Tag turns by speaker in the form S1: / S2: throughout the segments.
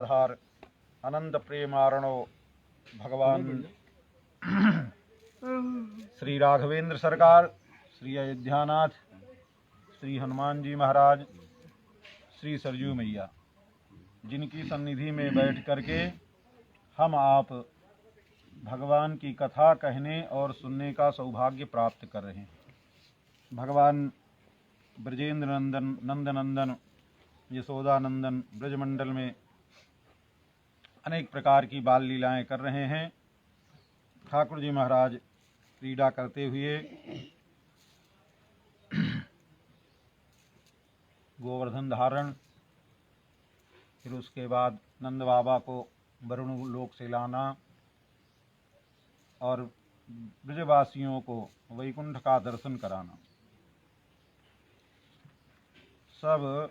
S1: आधार अनंत प्रेमारणो भगवान श्री राघवेंद्र सरकार, श्री अयोध्यानाथ, श्री हनुमान जी महाराज, श्री सरजू मैया, जिनकी सन्निधि में बैठ करके हम आप भगवान की कथा कहने और सुनने का सौभाग्य प्राप्त कर रहे हैं। भगवान ब्रजेंद्र नंदन नंदनंदन यशोदानंदन ब्रजमंडल में अनेक प्रकार की बाल लीलाएं कर रहे हैं। ठाकुर जी महाराज क्रीड़ा करते हुए गोवर्धन धारण, फिर उसके बाद नंद बाबा को वरुण लोक से लाना और ब्रजवासियों को वैकुंठ का दर्शन कराना, सब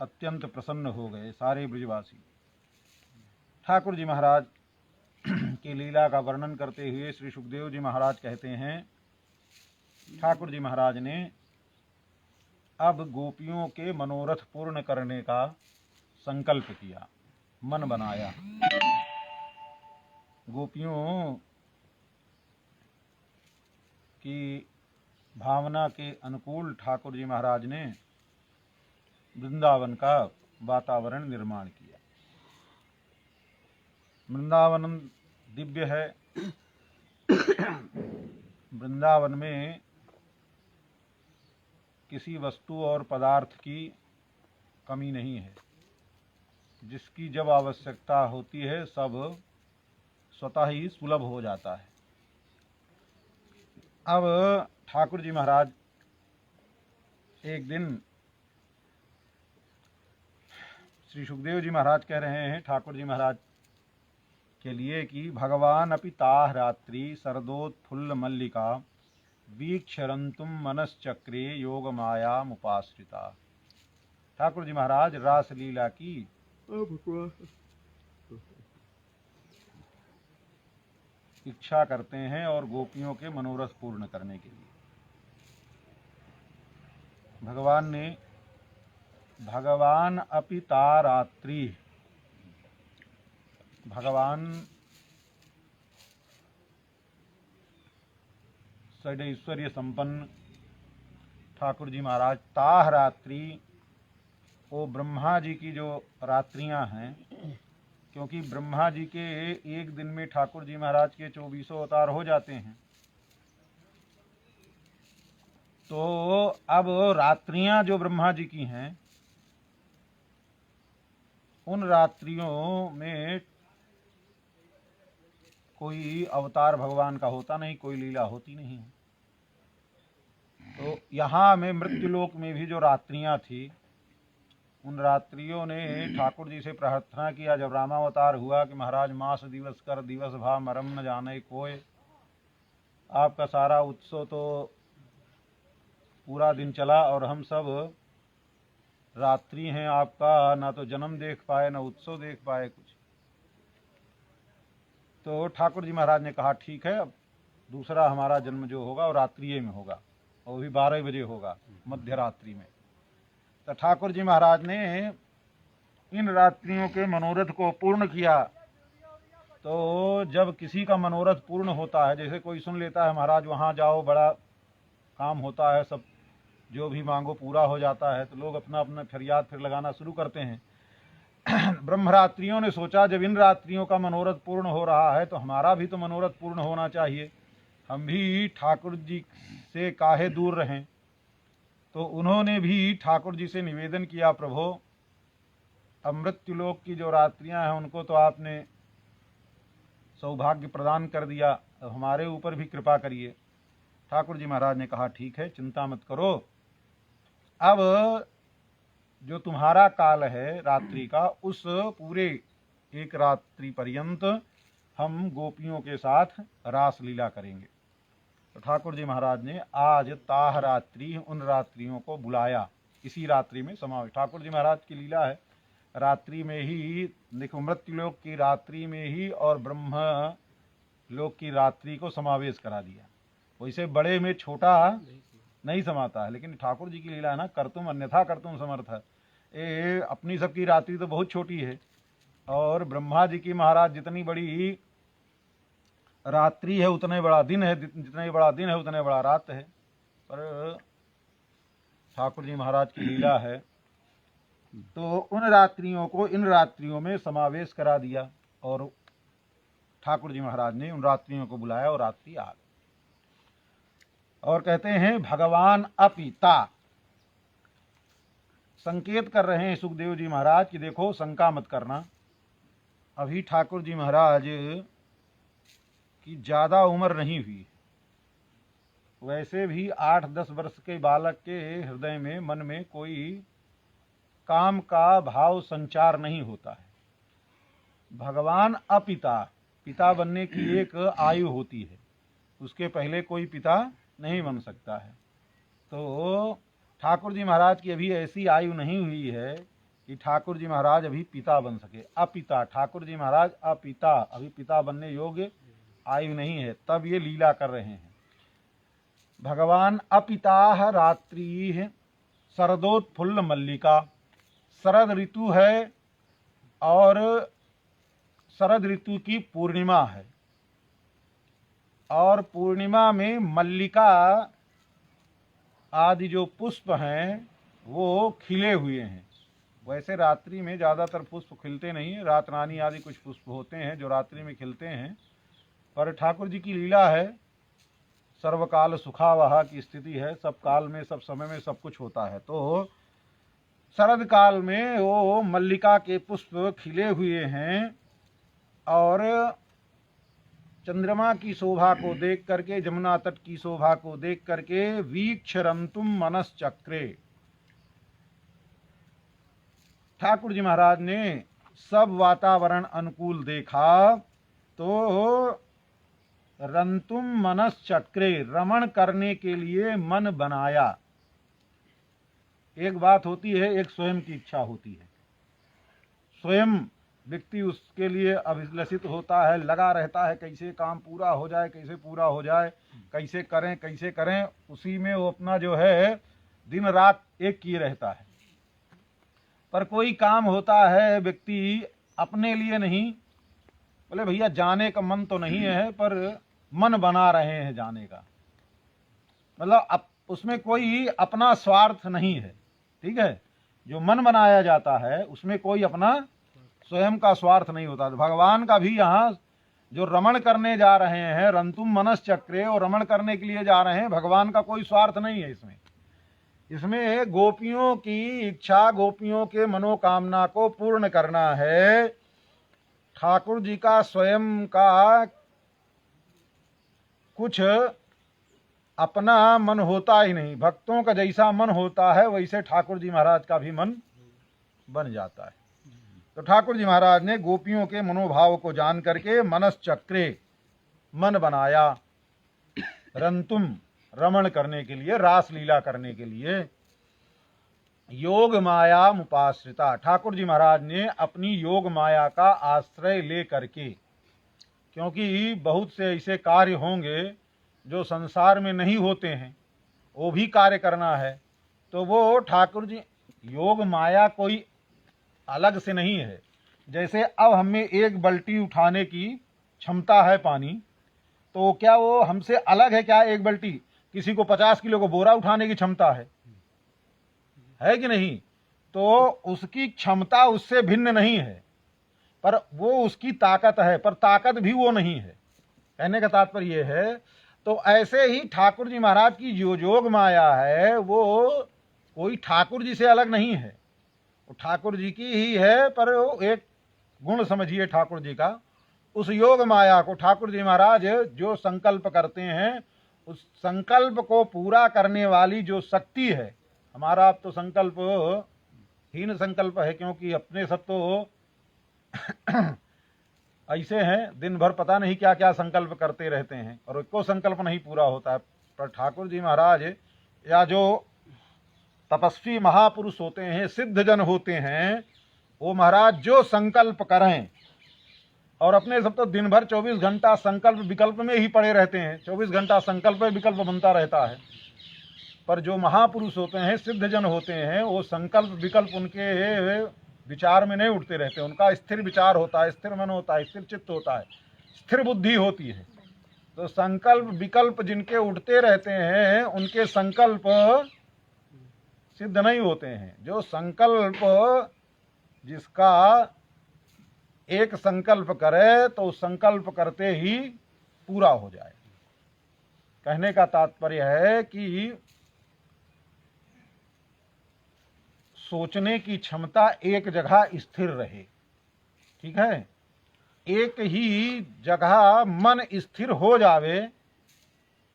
S1: अत्यंत प्रसन्न हो गए सारे ब्रजवासी। ठाकुर जी महाराज की लीला का वर्णन करते हुए श्री सुखदेव जी महाराज कहते हैं, ठाकुर जी महाराज ने अब गोपियों के मनोरथ पूर्ण करने का संकल्प किया, मन बनाया। गोपियों की भावना के अनुकूल ठाकुर जी महाराज ने वृंदावन का वातावरण निर्माण किया। वृंदावन दिव्य है। वृंदावन में किसी वस्तु और पदार्थ की कमी नहीं है। जिसकी जब आवश्यकता होती है सब स्वतः ही सुलभ हो जाता है। अब ठाकुर जी महाराज एक दिन श्री सुखदेव जी महाराज कह रहे हैं ठाकुर जी महाराज के लिए कि भगवान अपि ताह रात्रि शरदोत्फुल्ल मल्लिका वीक्षरंतुम मनश्चक्रे योग माया मुपाश्रिता। ठाकुर जी महाराज रास लीला की इच्छा करते हैं और गोपियों के मनोरथ पूर्ण करने के लिए भगवान अपि ता रात्रि, भगवान षडैश्वर्य संपन्न ठाकुर जी महाराज ताह रात्रि, वो ब्रह्मा जी की जो रात्रियां हैं, क्योंकि ब्रह्मा जी के एक दिन में ठाकुर जी महाराज के 24 अवतार हो जाते हैं, तो अब रात्रियां जो ब्रह्मा जी की हैं, उन रात्रियों में कोई अवतार भगवान का होता नहीं, कोई लीला होती नहीं। तो यहाँ में मृत्युलोक में भी जो रात्रियां थी, उन रात्रियों ने ठाकुर जी से प्रार्थना किया जब रामावतार हुआ कि महाराज मास दिवस कर दिवस भा मरम न जाने कोय। आपका सारा उत्सव तो पूरा दिन चला और हम सब रात्रि हैं आपका, ना तो जन्म देख पाए ना उत्सव देख पाए कुछ। तो ठाकुर जी महाराज ने कहा ठीक है, अब दूसरा हमारा जन्म जो होगा वो रात्रि में होगा, और भी 12 बजे होगा, मध्य रात्रि में। तो ठाकुर जी महाराज ने इन रात्रियों के मनोरथ को पूर्ण किया। तो जब किसी का मनोरथ पूर्ण होता है, जैसे कोई सुन लेता है महाराज वहाँ जाओ बड़ा काम होता है, सब जो भी मांगो पूरा हो जाता है, तो लोग अपना अपना फरियाद फिर लगाना शुरू करते हैं। ब्रह्मरात्रियों ने सोचा जब इन रात्रियों का मनोरथ पूर्ण हो रहा है तो हमारा भी तो मनोरथ पूर्ण होना चाहिए, हम भी ठाकुर जी से काहे दूर रहें। तो उन्होंने भी ठाकुर जी से निवेदन किया, प्रभु अब मृत्युलोक की जो रात्रियां हैं उनको तो आपने सौभाग्य प्रदान कर दिया, अब हमारे ऊपर भी कृपा करिए। ठाकुर जी महाराज ने कहा ठीक है, चिंता मत करो, अब जो तुम्हारा काल है रात्रि का, उस पूरे एक रात्रि पर्यंत हम गोपियों के साथ रास लीला करेंगे। तो ठाकुर जी महाराज ने आज ताह रात्रि उन रात्रियों को बुलाया, इसी रात्रि में समावेश। ठाकुर जी महाराज की लीला है रात्रि में ही, देखो मृत्युलोक की रात्रि में ही और ब्रह्म लोक की रात्रि को समावेश करा दिया। वैसे बड़े में छोटा नहीं समाता है, लेकिन ठाकुर जी की लीला है ना, कर्तुम अन्यथा कर्तुम समर्थ है। अपनी सबकी रात्रि तो बहुत छोटी है, और ब्रह्मा जी की महाराज जितनी बड़ी रात्रि है उतने बड़ा दिन है, जितने बड़ा दिन है उतने बड़ा रात है। पर ठाकुर जी महाराज की लीला है तो उन रात्रियों को इन रात्रियों में समावेश करा दिया और ठाकुर जी महाराज ने उन रात्रियों को बुलाया और रात्रि आ गई। और कहते हैं भगवान अपिता, संकेत कर रहे हैं सुखदेव जी महाराज कि देखो शंका मत करना, अभी ठाकुर जी महाराज की ज़्यादा उम्र नहीं हुई, वैसे भी 8-10 वर्ष के बालक के हृदय में मन में कोई काम का भाव संचार नहीं होता है। भगवान अपिता, पिता बनने की एक आयु होती है, उसके पहले कोई पिता नहीं बन सकता है। तो ठाकुर जी महाराज की अभी ऐसी आयु नहीं हुई है कि ठाकुर जी महाराज अभी पिता बन सके। अपिता, ठाकुर जी महाराज अपिता, अभी पिता बनने योग्य आयु नहीं है, तब ये लीला कर रहे हैं। भगवान अपिता रात्रि शरदोत्फुल्ल मल्लिका, शरद ऋतु है और शरद ऋतु की पूर्णिमा है और पूर्णिमा में मल्लिका आदि जो पुष्प हैं वो खिले हुए हैं। वैसे रात्रि में ज़्यादातर पुष्प खिलते नहीं हैं, रात रानी आदि कुछ पुष्प होते हैं जो रात्रि में खिलते हैं, पर ठाकुर जी की लीला है, सर्वकाल सुखावहा की स्थिति है, सब काल में सब समय में सब कुछ होता है। तो शरद काल में वो मल्लिका के पुष्प खिले हुए हैं और चंद्रमा की शोभा को देख करके, जमुना तट की शोभा को देख करके वीक्षरंतुम मनश्चक्रे, ठाकुर जी महाराज ने सब वातावरण अनुकूल देखा तो रंतुम मनश्चक्रे, रमण करने के लिए मन बनाया। एक बात होती है, एक स्वयं की इच्छा होती है, स्वयं व्यक्ति उसके लिए अभिलषित होता है, लगा रहता है कैसे काम पूरा हो जाए, कैसे पूरा हो जाए, कैसे करें, उसी में वो अपना जो है दिन रात एक किए रहता है। पर कोई काम होता है व्यक्ति अपने लिए नहीं, बोले भैया जाने का मन तो नहीं है पर मन बना रहे हैं जाने का, मतलब उसमें कोई अपना स्वार्थ नहीं है, ठीक है। जो मन बनाया जाता है उसमें कोई अपना स्वयं का स्वार्थ नहीं होता। तो भगवान का भी यहाँ जो रमण करने जा रहे हैं, रंतुम मनश्चक्रे, और रमण करने के लिए जा रहे हैं, भगवान का कोई स्वार्थ नहीं है इसमें। इसमें गोपियों की इच्छा, गोपियों के मनोकामना को पूर्ण करना है। ठाकुर जी का स्वयं का कुछ अपना मन होता ही नहीं, भक्तों का जैसा मन होता है वैसे ठाकुर जी महाराज का भी मन बन जाता है। तो ठाकुर जी महाराज ने गोपियों के मनोभाव को जान करके मनश्चक्रे, मन बनाया, रंतुम, रमण करने के लिए, रास लीला करने के लिए। योग माया मुपाश्रिता, ठाकुर जी महाराज ने अपनी योग माया का आश्रय ले करके, क्योंकि बहुत से ऐसे कार्य होंगे जो संसार में नहीं होते हैं, वो भी कार्य करना है, तो वो ठाकुर जी, योग माया कोई अलग से नहीं है। जैसे अब हमें एक बाल्टी उठाने की क्षमता है पानी, तो क्या वो हमसे अलग है क्या? एक बाल्टी, किसी को 50 किलो को बोरा उठाने की क्षमता है कि नहीं? तो उसकी क्षमता उससे भिन्न नहीं है, पर वो उसकी ताकत है, पर ताकत भी वो नहीं है। कहने का तात्पर्य ये है। तो ऐसे ही ठाकुर जी महाराज की जो योग माया है वो कोई ठाकुर जी से अलग नहीं है, वो ठाकुर जी की ही है, पर वो एक गुण समझिए ठाकुर जी का। उस योग माया को ठाकुर जी महाराज जो संकल्प करते हैं, उस संकल्प को पूरा करने वाली जो शक्ति है, हमारा अब तो संकल्प हीन संकल्प है, क्योंकि अपने सब तो ऐसे हैं, दिन भर पता नहीं क्या क्या संकल्प करते रहते हैं और एको संकल्प नहीं पूरा होता है। पर ठाकुर जी महाराज या जो तपस्वी महापुरुष होते हैं, सिद्ध जन होते हैं, वो महाराज जो संकल्प करें, और अपने सब तो दिन भर 24 घंटा संकल्प विकल्प में ही पड़े रहते हैं, 24 घंटा संकल्प विकल्प बनता रहता है। पर जो महापुरुष होते हैं, सिद्ध जन होते हैं, वो संकल्प विकल्प उनके विचार में नहीं उठते रहते, उनका स्थिर विचार होता है, स्थिर मन होता है, स्थिर चित्त होता है, स्थिर बुद्धि होती है। तो संकल्प विकल्प जिनके उठते रहते हैं उनके संकल्प सिद्ध नहीं होते हैं। जो संकल्प जिसका एक संकल्प करे तो संकल्प करते ही पूरा हो जाए। कहने का तात्पर्य है कि सोचने की क्षमता एक जगह स्थिर रहे, ठीक है, एक ही जगह मन स्थिर हो जावे,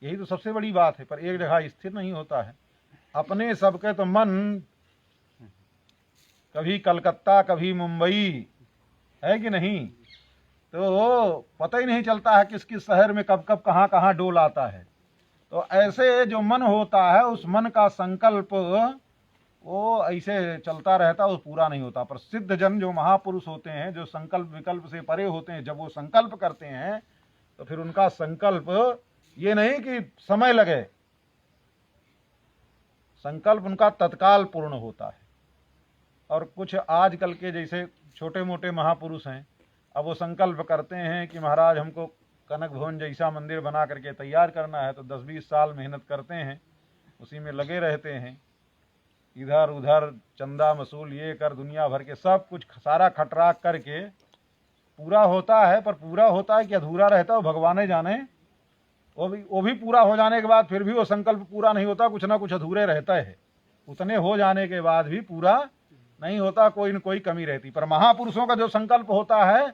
S1: यही तो सबसे बड़ी बात है। पर एक जगह स्थिर नहीं होता है। अपने सबके तो मन कभी कलकत्ता कभी मुंबई, है कि नहीं, तो पता ही नहीं चलता है किस किस शहर में कब कब कहाँ कहाँ डोल आता है। तो ऐसे जो मन होता है उस मन का संकल्प वो ऐसे चलता रहता, वो पूरा नहीं होता। पर सिद्ध जन जो महापुरुष होते हैं, जो संकल्प विकल्प से परे होते हैं, जब वो संकल्प करते हैं तो फिर उनका संकल्प ये नहीं कि समय लगे, संकल्प उनका तत्काल पूर्ण होता है। और कुछ आजकल के जैसे छोटे मोटे महापुरुष हैं, अब वो संकल्प करते हैं कि महाराज हमको कनक भवन जैसा मंदिर बना करके तैयार करना है, तो 10-20 साल मेहनत करते हैं, उसी में लगे रहते हैं, इधर उधर चंदा वसूल ये कर दुनिया भर के सब कुछ सारा खटराक करके पूरा होता है। पर पूरा होता है कि अधूरा रहता है, भगवान ही जाने। वो भी पूरा हो जाने के बाद फिर भी वो संकल्प पूरा नहीं होता, कुछ ना कुछ अधूरे रहता है। उतने हो जाने के बाद भी पूरा नहीं होता, कोई न कोई कमी रहती। पर महापुरुषों का जो संकल्प होता है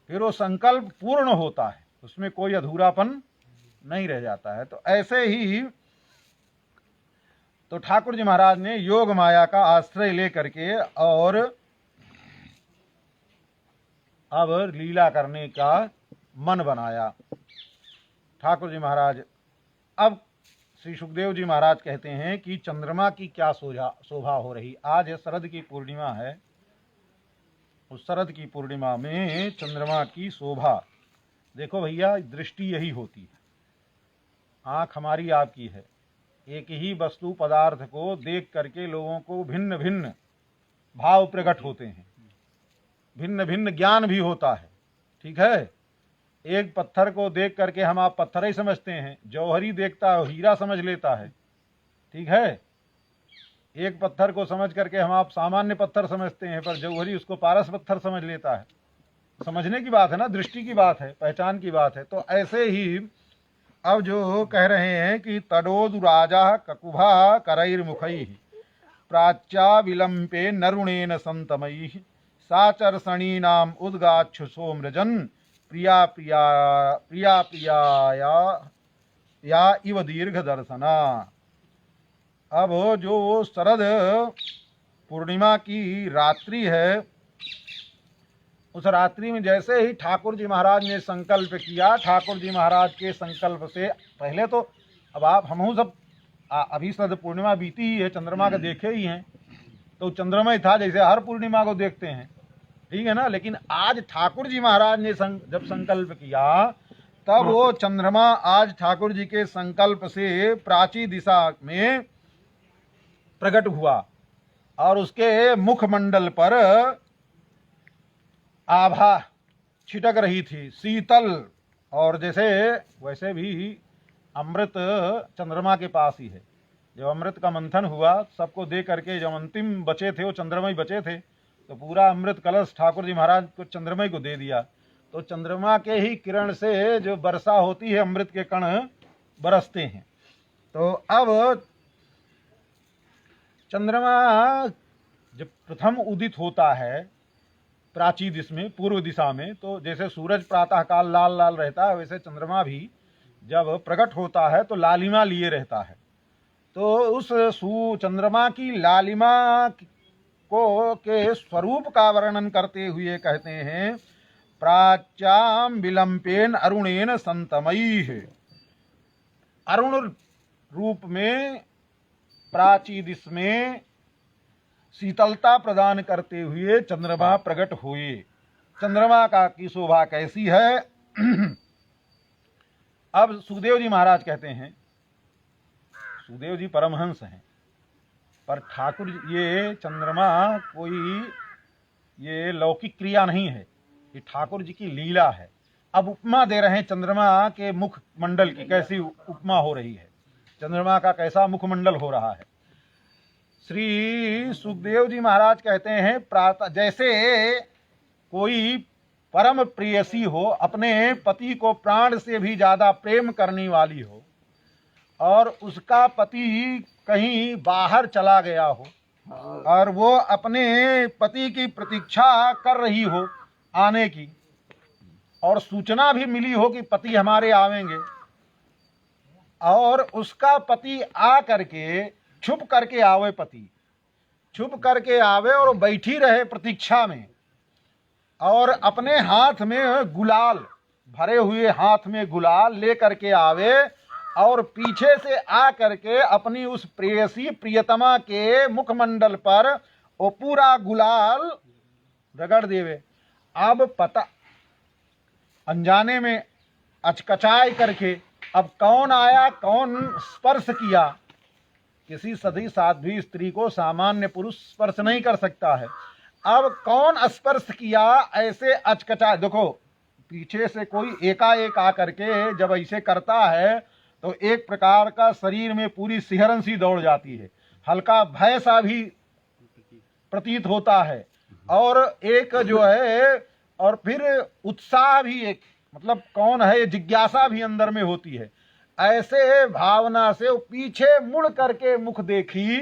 S1: फिर वो संकल्प पूर्ण होता है, उसमें कोई अधूरापन नहीं रह जाता है। तो ऐसे ही तो ठाकुर जी महाराज ने योग माया का आश्रय लेकर के और अब लीला करने का मन बनाया। ठाकुर जी महाराज अब श्री सुखदेव जी महाराज कहते हैं कि चंद्रमा की क्या शोभा हो रही। आज है शरद की पूर्णिमा है, उस शरद की पूर्णिमा में चंद्रमा की शोभा देखो भैया, दृष्टि यही होती है, आंख हमारी आपकी है। एक ही वस्तु पदार्थ को देख करके लोगों को भिन्न भिन्न भाव प्रकट होते हैं, भिन्न भिन्न ज्ञान भी होता है, ठीक है। एक पत्थर को देख करके हम आप पत्थर ही समझते हैं, जौहरी देखता है हीरा समझ लेता है, ठीक है। एक पत्थर को समझ करके हम आप सामान्य पत्थर समझते हैं, पर जौहरी उसको पारस पत्थर समझ लेता है। समझने की बात है ना, दृष्टि की बात है, पहचान की बात है। तो ऐसे ही अब जो कह रहे हैं कि तडोदु राजा ककुभा करैर्मुखैः प्राच्या विलंपे नरुणेन संतमैः साचर्षणीनाम उद्गाच्छु सोमृजन प्रिया प्रिया प्रिया प्रियाया या इव दीर्घ दर्शना। अब जो शरद पूर्णिमा की रात्रि है, उस रात्रि में जैसे ही ठाकुर जी महाराज ने संकल्प किया, ठाकुर जी महाराज के संकल्प से पहले तो अब आप हम सब अभी शरद पूर्णिमा बीती ही है, चंद्रमा का देखे ही हैं, तो चंद्रमा ही था जैसे हर पूर्णिमा को देखते हैं, ठीक है ना। लेकिन आज ठाकुर जी महाराज ने जब संकल्प किया तब वो चंद्रमा आज ठाकुर जी के संकल्प से प्राची दिशा में प्रकट हुआ और उसके मुखमंडल पर आभा छिटक रही थी, शीतल। और जैसे वैसे भी अमृत चंद्रमा के पास ही है। जब अमृत का मंथन हुआ सबको दे करके जब अंतिम बचे थे वो चंद्रमा ही बचे थे, तो पूरा अमृत कलश ठाकुर जी महाराज को चंद्रमा ही को दे दिया। तो चंद्रमा के ही किरण से जो वर्षा होती है, अमृत के कण बरसते हैं। तो अब चंद्रमा जब प्रथम उदित होता है प्राची दिशा में, पूर्व दिशा में, तो जैसे सूरज प्रातः काल लाल लाल रहता है, वैसे चंद्रमा भी जब प्रकट होता है तो लालिमा लिए रहता है। तो उस चंद्रमा की लालिमा को के स्वरूप का वर्णन करते हुए कहते हैं प्राच्याम विलंपेन अरुणेन संतमैः। अरुण रूप में प्राची दिशा में शीतलता प्रदान करते हुए चंद्रमा प्रकट हुए। चंद्रमा का की शोभा कैसी है। अब सुखदेव जी महाराज कहते हैं, सुखदेव जी परमहंस हैं, पर ठाकुर ये चंद्रमा कोई ये लौकिक क्रिया नहीं है, ये ठाकुर जी की लीला है। अब उपमा दे रहे हैं चंद्रमा के मुखमंडल की, कैसी उपमा हो रही है, चंद्रमा का कैसा मुखमंडल हो रहा है। श्री सुखदेव जी महाराज कहते हैं, प्रातः जैसे कोई परम प्रेयसी हो, अपने पति को प्राण से भी ज्यादा प्रेम करने वाली हो, और उसका पति कहीं बाहर चला गया हो और वो अपने पति की प्रतीक्षा कर रही हो आने की, और सूचना भी मिली हो कि पति हमारे आवेंगे, और उसका पति आ करके छुप करके आवे, पति छुप करके आवे और बैठी रहे प्रतीक्षा में, और अपने हाथ में गुलाल, भरे हुए हाथ में गुलाल ले करके आवे, और पीछे से आ करके अपनी उस प्रेयसी प्रियतमा के मुखमंडल पर वो पूरा गुलाल रगड़ देवे। अब पता अनजाने में अचकचाई करके, अब कौन आया, कौन स्पर्श किया, किसी सदी साध्वी स्त्री को सामान्य पुरुष स्पर्श नहीं कर सकता है। अब कौन स्पर्श किया, ऐसे अचकचा, देखो पीछे से कोई एकाएक आकर के जब ऐसे करता है तो एक प्रकार का शरीर में पूरी सिहरन सी दौड़ जाती है, हल्का भय सा भी प्रतीत होता है, और एक जो है, और फिर उत्साह भी, एक मतलब कौन है, जिज्ञासा भी अंदर में होती है। ऐसे भावना से वो पीछे मुड़ करके मुख देखी,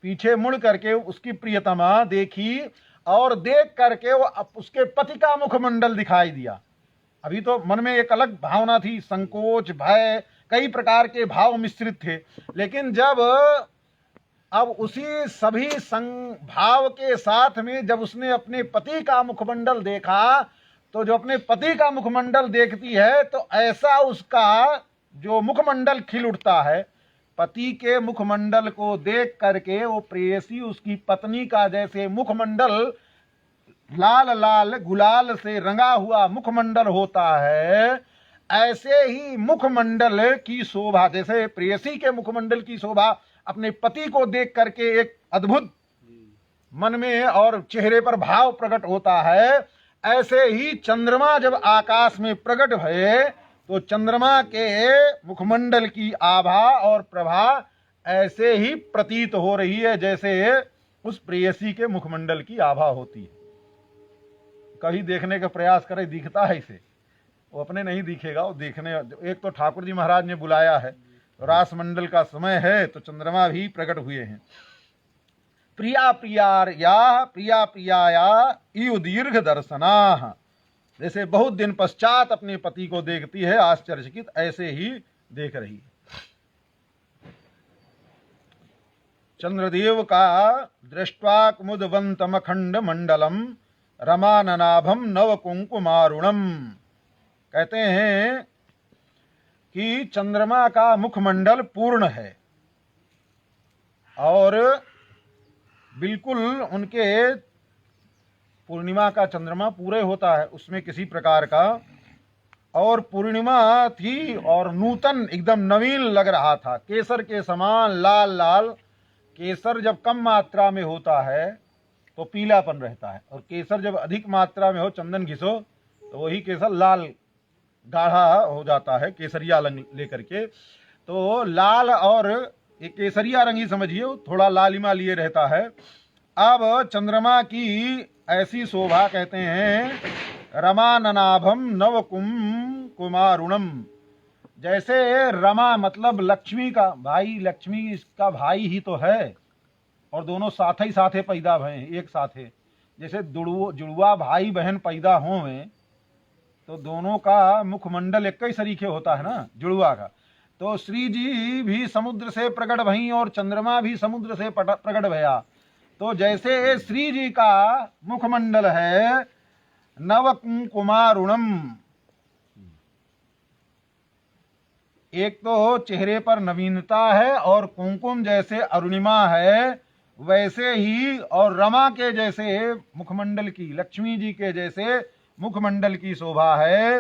S1: पीछे मुड़ करके उसकी प्रियतमा देखी, और देख करके वो उसके पति का मुखमंडल दिखाई दिया। अभी तो मन में एक अलग भावना थी, संकोच, भय, कई प्रकार के भाव मिश्रित थे, लेकिन जब अब उसी सभी भाव के साथ में जब उसने अपने पति का मुखमंडल देखा, तो जो अपने पति का मुखमंडल देखती है तो ऐसा उसका जो मुखमंडल खिल उठता है, पति के मुखमंडल को देख करके वो प्रेयसी उसकी पत्नी का जैसे मुखमंडल लाल लाल गुलाल से रंगा हुआ मुखमंडल होता है, ऐसे ही मुखमंडल की शोभा, जैसे प्रेयसी के मुखमंडल की शोभा अपने पति को देख करके एक अद्भुत मन में और चेहरे पर भाव प्रकट होता है, ऐसे ही चंद्रमा जब आकाश में प्रकट भये तो चंद्रमा के मुखमंडल की आभा और प्रभा ऐसे ही प्रतीत हो रही है जैसे उस प्रेयसी के मुखमंडल की आभा होती है। कभी देखने का प्रयास करे, दिखता है इसे, वो अपने नहीं दिखेगा, वो देखने, एक तो ठाकुर जी महाराज ने बुलाया है, रास मंडल का समय है तो चंद्रमा भी प्रकट हुए हैं। प्रिया प्रिया प्रियाया इव दीर्घ दर्शना, जैसे बहुत दिन पश्चात अपने पति को देखती है आश्चर्यचकित, ऐसे ही देख रही है। चंद्रदेव का दृष्ट्वा कुमुदवंतमखंड मंडलम रमाननाभम नव कुंकुमारुणम, कहते हैं कि चंद्रमा का मुखमंडल पूर्ण है और बिल्कुल उनके, पूर्णिमा का चंद्रमा पूरे होता है, उसमें किसी प्रकार का, और पूर्णिमा थी और नूतन एकदम नवीन लग रहा था, केसर के समान लाल लाल। केसर जब कम मात्रा में होता है तो पीलापन रहता है, और केसर जब अधिक मात्रा में हो, चंदन घिसो तो वही केसर लाल गाढ़ा हो जाता है, केसरिया रंग लेकर के। तो लाल और ये केसरिया रंग ही समझिए, थोड़ा लालिमा लिए रहता है। अब चंद्रमा की ऐसी शोभा, कहते हैं रमाननाभम नव कुमारुणम, जैसे रमा मतलब लक्ष्मी का भाई, लक्ष्मी इसका भाई ही तो है, और दोनों साथ ही साथे पैदा भये हैं, एक साथे। जैसे जुड़वा भाई बहन पैदा होवे तो दोनों का मुखमंडल एक ही सरीखे होता है ना, जुड़वा का। तो श्री जी भी समुद्र से प्रकट भई और चंद्रमा भी समुद्र से प्रकट भया, तो जैसे श्री जी का मुखमंडल है नव कुमारुणम, एक तो चेहरे पर नवीनता है और कुमकुम जैसे अरुणिमा है, वैसे ही और रमा के जैसे मुखमंडल की, लक्ष्मी जी के जैसे मुखमंडल की शोभा है।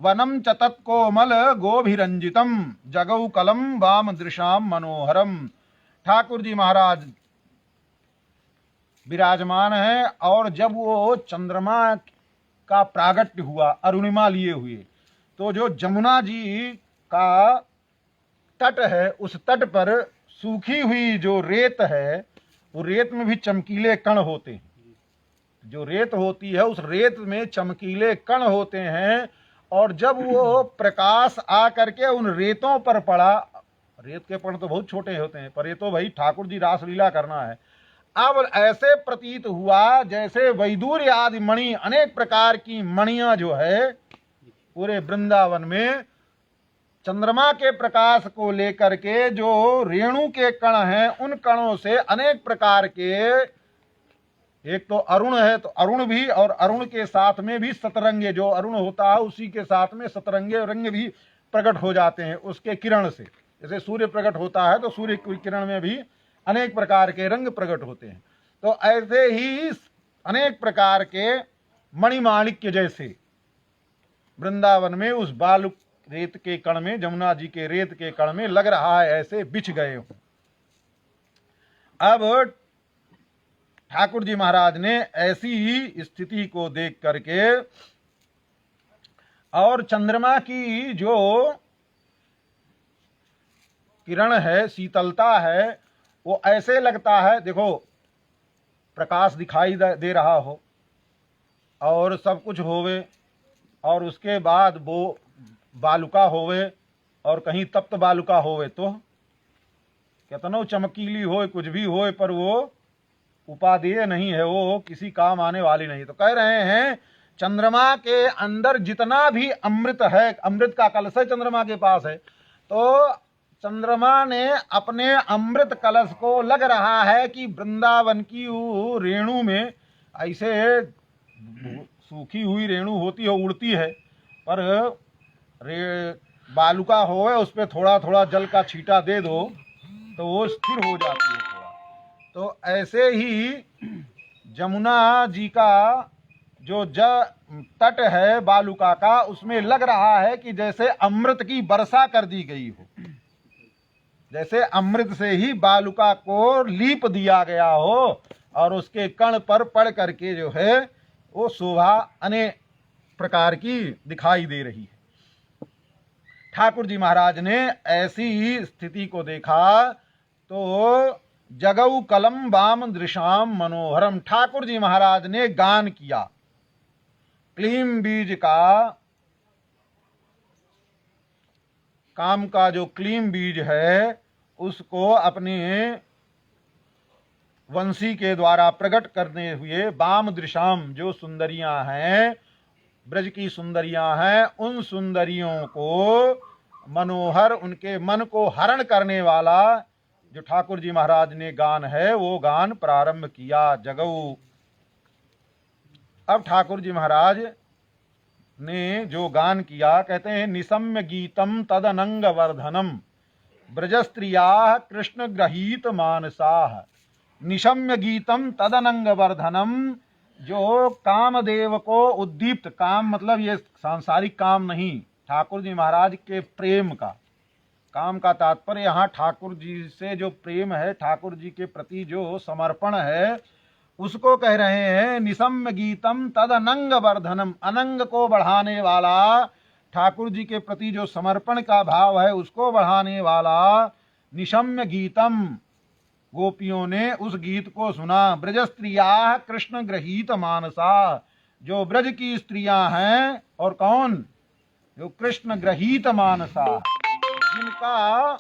S1: वनम च तत्कोमल गोभिरंजितम जगौ कलम वाम दृशाम मनोहरम। ठाकुर जी महाराज विराजमान है। और जब वो चंद्रमा का प्रागट्य हुआ अरुणिमा लिए हुए, तो जो जमुना जी का तट है, उस तट पर सूखी हुई जो रेत है, वो रेत में भी चमकीले कण होते हैं। जो रेत होती है उस रेत में चमकीले कण होते हैं, और जब वो प्रकाश आ करके उन रेतों पर पड़ा, रेत के कण तो बहुत छोटे होते हैं, पर ये तो भाई ठाकुर जी रासलीला करना है। अब ऐसे प्रतीत हुआ जैसे वैदूर्य आदि मणि, अनेक प्रकार की मणियां जो है पूरे वृंदावन में चंद्रमा के प्रकाश को लेकर के जो रेणु के कण हैं, उन कणों से अनेक प्रकार के, एक तो अरुण है तो अरुण भी, और अरुण के साथ में भी सतरंगे, जो अरुण होता है उसी के साथ में सतरंगे रंग भी प्रकट हो जाते हैं उसके किरण से। जैसे सूर्य प्रकट होता है तो सूर्य की किरण में भी अनेक प्रकार के रंग प्रकट होते हैं। तो ऐसे ही अनेक प्रकार के मणिमाणिक्य जैसे वृंदावन में उस बालू रेत के कण में, जमुना जी के रेत के कण में लग रहा है ऐसे बिछ गए हों। अब ठाकुर जी महाराज ने ऐसी ही स्थिति को देख करके, और चंद्रमा की जो किरण है, शीतलता है, वो ऐसे लगता है, देखो प्रकाश दिखाई दे रहा हो और सब कुछ होवे, और उसके बाद वो बालुका होवे और कहीं तप्त बालुका होवे, तो कितनो चमकीली हो, कुछ भी हो, पर वो उपादेय नहीं है, वो किसी काम आने वाली नहीं। तो कह रहे हैं चंद्रमा के अंदर जितना भी अमृत है, अमृत का कलश है चंद्रमा के पास है, तो चंद्रमा ने अपने अमृत कलश को, लग रहा है कि वृंदावन की रेणु में ऐसे सूखी हुई रेणु होती है, उड़ती है, पर बालुका हो उस पर थोड़ा थोड़ा जल का छींटा दे दो तो वो स्थिर हो जाती है थोड़ा। तो ऐसे ही जमुना जी का जो तट है बालुका का, उसमें लग रहा है कि जैसे अमृत की वर्षा कर दी गई हो, जैसे अमृत से ही बालुका को लीप दिया गया हो, और उसके कण पर पड़ करके जो है वो शोभा अनेक प्रकार की दिखाई दे रही है। ठाकुर जी महाराज ने ऐसी ही स्थिति को देखा तो जगऊ कलम वाम दृशाम मनोहरम, ठाकुर जी महाराज ने गान किया। क्लीम बीज का, काम का जो क्लीम बीज है उसको अपने वंशी के द्वारा प्रकट करने हुए वाम दृशाम, जो सुंदरियां हैं, ब्रज की सुंदरियां हैं, उन सुंदरियों को मनोहर, उनके मन को हरण करने वाला जो ठाकुर जी महाराज ने गान है, वो गान प्रारंभ किया। जगऊ, अब ठाकुर जी महाराज ने जो गान किया, कहते हैं निशम्य गीतम तदनंग वर्धनम ब्रजस्त्रिया कृष्ण ग्रहीत मानसाह। निशम्य गीतम तदनंग वर्धनम, जो कामदेव को उद्दीप्त, काम मतलब ये सांसारिक काम नहीं, ठाकुर जी महाराज के प्रेम का, काम का तात्पर्य यहाँ ठाकुर जी से जो प्रेम है, ठाकुर जी के प्रति जो समर्पण है, उसको कह रहे हैं निशम्य गीतम तदनंग वर्धनम। अनंग को बढ़ाने वाला, ठाकुर जी के प्रति जो समर्पण का भाव है उसको बढ़ाने वाला निशम्य गीतम। गोपियों ने उस गीत को सुना। ब्रजस्त्रिया कृष्ण ग्रहीत मानसा, जो ब्रज की स्त्रियां हैं, और कौन, जो कृष्ण ग्रहीत मानसा, जिनका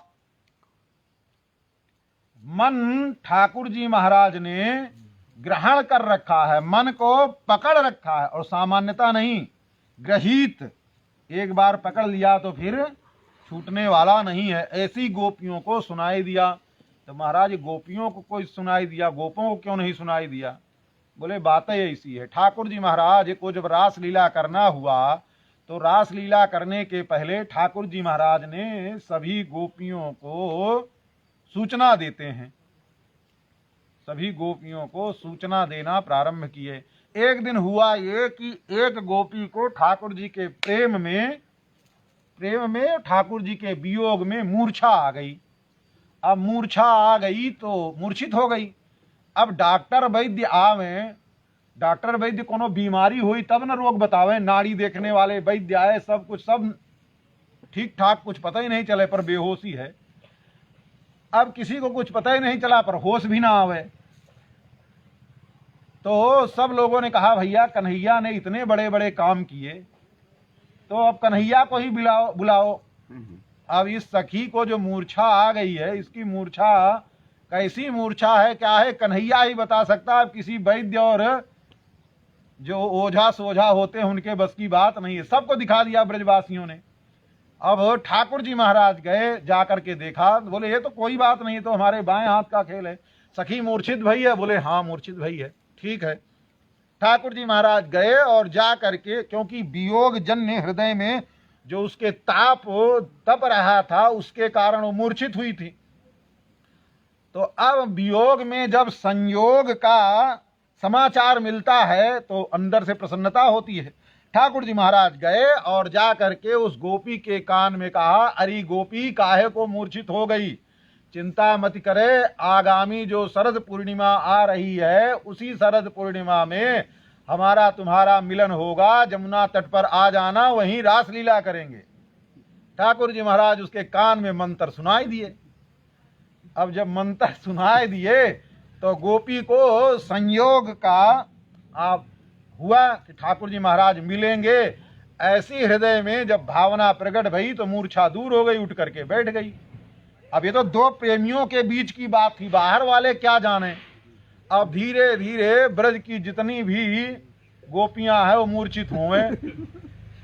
S1: मन ठाकुर जी महाराज ने ग्रहण कर रखा है, मन को पकड़ रखा है, और सामान्यता नहीं, ग्रहीत, एक बार पकड़ लिया तो फिर छूटने वाला नहीं है। ऐसी गोपियों को सुनाई दिया। तो महाराज गोपियों को कोई सुनाई दिया, गोपों को क्यों नहीं सुनाई दिया? बोले बात ऐसी है, ठाकुर जी महाराज को जब रास लीला करना हुआ तो रास लीला करने के पहले ठाकुर जी महाराज ने सभी गोपियों को सूचना देते हैं, सभी गोपियों को सूचना देना प्रारंभ किए। एक दिन हुआ ये कि एक गोपी को ठाकुर जी के प्रेम में ठाकुर जी के वियोग में मूर्छा आ गई। अब मूर्छा आ गई तो मूर्छित हो गई। अब डॉक्टर वैद्य आवे, डॉक्टर वैद्य कोनो बीमारी हुई तब न रोग बतावे, नाड़ी देखने वाले वैद्य आए, सब कुछ सब ठीक ठाक, कुछ पता ही नहीं चले पर बेहोशी है। अब किसी को कुछ पता ही नहीं चला पर होश भी ना आवे, तो सब लोगों ने कहा भैया कन्हैया ने इतने बड़े बड़े काम किए, तो अब कन्हैया को ही बुलाओ। अब इस सखी को जो मूर्छा आ गई है, इसकी मूर्छा कैसी मूर्छा है, क्या है, कन्हैया ही बता सकता है। अब किसी वैद्य और जो ओझा सोझा होते हैं उनके बस की बात नहीं है। सबको दिखा दिया ब्रजवासियों ने। अब ठाकुर जी महाराज गए, जाकर के देखा, बोले ये तो कोई बात नहीं, तो हमारे बाएं हाथ का खेल है। सखी मूर्छित भई है, बोले हाँ मूर्छित भई है, ठीक है। ठाकुर जी महाराज गए और जा करके, क्योंकि वियोग जन्य हृदय में जो उसके ताप तप रहा था उसके कारण वो मूर्छित हुई थी। तो अब वियोग में जब संयोग का समाचार मिलता है तो अंदर से प्रसन्नता होती है। ठाकुर जी महाराज गए और जा करके उस गोपी के कान में कहा, अरे गोपी काहे को मूर्छित हो गई, चिंता मत करे, आगामी जो शरद पूर्णिमा आ रही है उसी शरद पूर्णिमा में हमारा तुम्हारा मिलन होगा, जमुना तट पर आ जाना, वहीं रासलीला करेंगे। ठाकुर जी महाराज उसके कान में मंत्र सुनाई दिए। अब जब मंत्र सुनाई दिए तो गोपी को संयोग का आप हुआ कि ठाकुर जी महाराज मिलेंगे, ऐसी हृदय में जब भावना प्रकट भई तो मूर्छा दूर हो गई, उठ करके बैठ गई। अब ये तो दो प्रेमियों के बीच की बात थी, बाहर वाले क्या जाने। अब धीरे धीरे ब्रज की जितनी भी गोपियां हैं वो मूर्छित हुए।